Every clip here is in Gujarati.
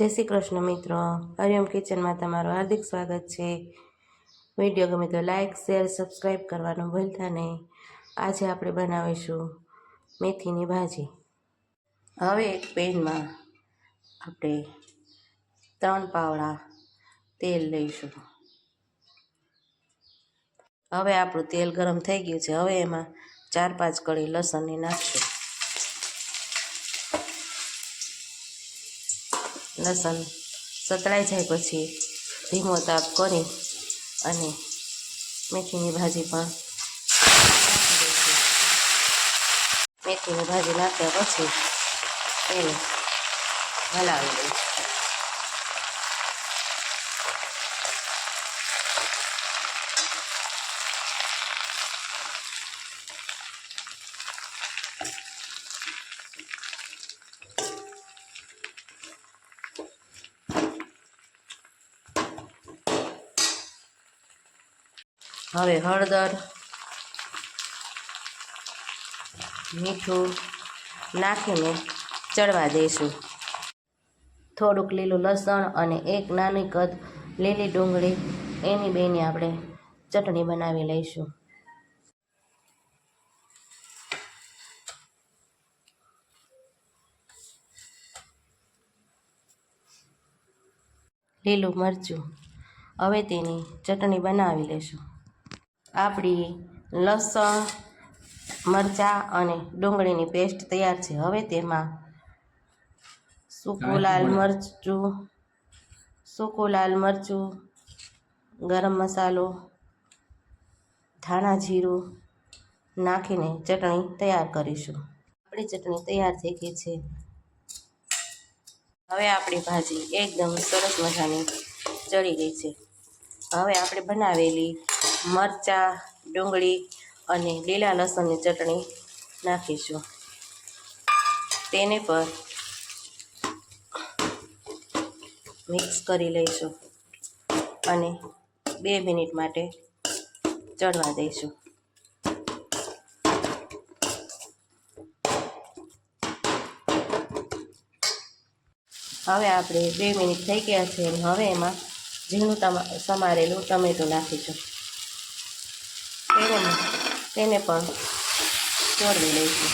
જય શ્રી કૃષ્ણ મિત્રો, હરિઓમ કિચનમાં તમારું હાર્દિક સ્વાગત છે। વિડીયો ગમે તો લાઇક શેર સબસ્ક્રાઈબ કરવાનું ભૂલતા નહીં। આજે આપણે બનાવીશું મેથીની ભાજી। હવે એક પેનમાં આપણે 3 પાવડા તેલ લઈશું। હવે આપણું તેલ ગરમ થઈ ગયું છે। હવે એમાં 4-5 કળી લસણની નાખશું। લસણ સતળાઈ જાય પછી ધીમો તાપ કરી અને મેથીની ભાજી પણ નાખી દઈશું। મેથીની ભાજી નાખ્યા પછી એને હલાવી દઈશું। હવે હળદર મીઠું નાખીને ચડવા દઈશું। થોડુંક લીલું લસણ અને એક નાની કદ લીલી ડુંગળી એની બેની આપણે ચટણી બનાવી લઈશું। લીલું મરચું, હવે તેની ચટણી બનાવી લઈશું। આપણી લસણ મરચાં અને ડુંગળીની પેસ્ટ તૈયાર છે। હવે તેમાં સૂકું લાલ મરચું, ગરમ મસાલો, ધાણા જીરું નાખીને ચટણી તૈયાર કરીશું। આપણી ચટણી તૈયાર થઈ ગઈ છે। હવે આપણી ભાજી એકદમ સરસ મજાની ચડી ગઈ છે। હવે આપણે બનાવેલી મરચાં, ડુંગળી અને લીલા લસણની ચટણી નાખીશું। તેને પર મિક્સ કરી લઈશું અને 2 મિનિટ માટે ચડવા દઈશું। હવે આપણે 2 મિનિટ થઈ ગયા છે। હવે એમાં ઝીણું સમારેલું ટમેટું નાખીશું। તેને પણ ચોળવી લઈશું।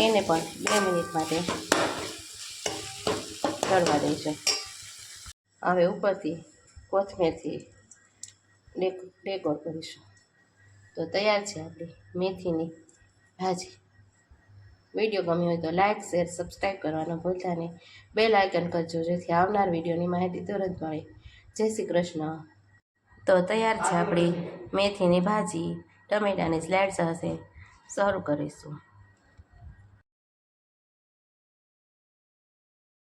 એને પણ 2 મિનિટ માટે ચડવા દઈશું। હવે ઉપરથી કોથમીરથી ડેકોર કરીશું। તો તૈયાર છે આપણી મેથીની ભાજી। વિડીયો ગમ્યો હોય તો લાઇક શેર સબસ્ક્રાઈબ કરવાનું ભૂલતા નહીં। બેલ આઇકન કરજો જેથી આવનાર વિડીયોની માહિતી તુરંત મળે। જય શ્રી કૃષ્ણ। તો તૈયાર છે આપણી મેથીની ભાજી, ટમેટાની સ્લાઇડ સાથે સર્વ કરીશું।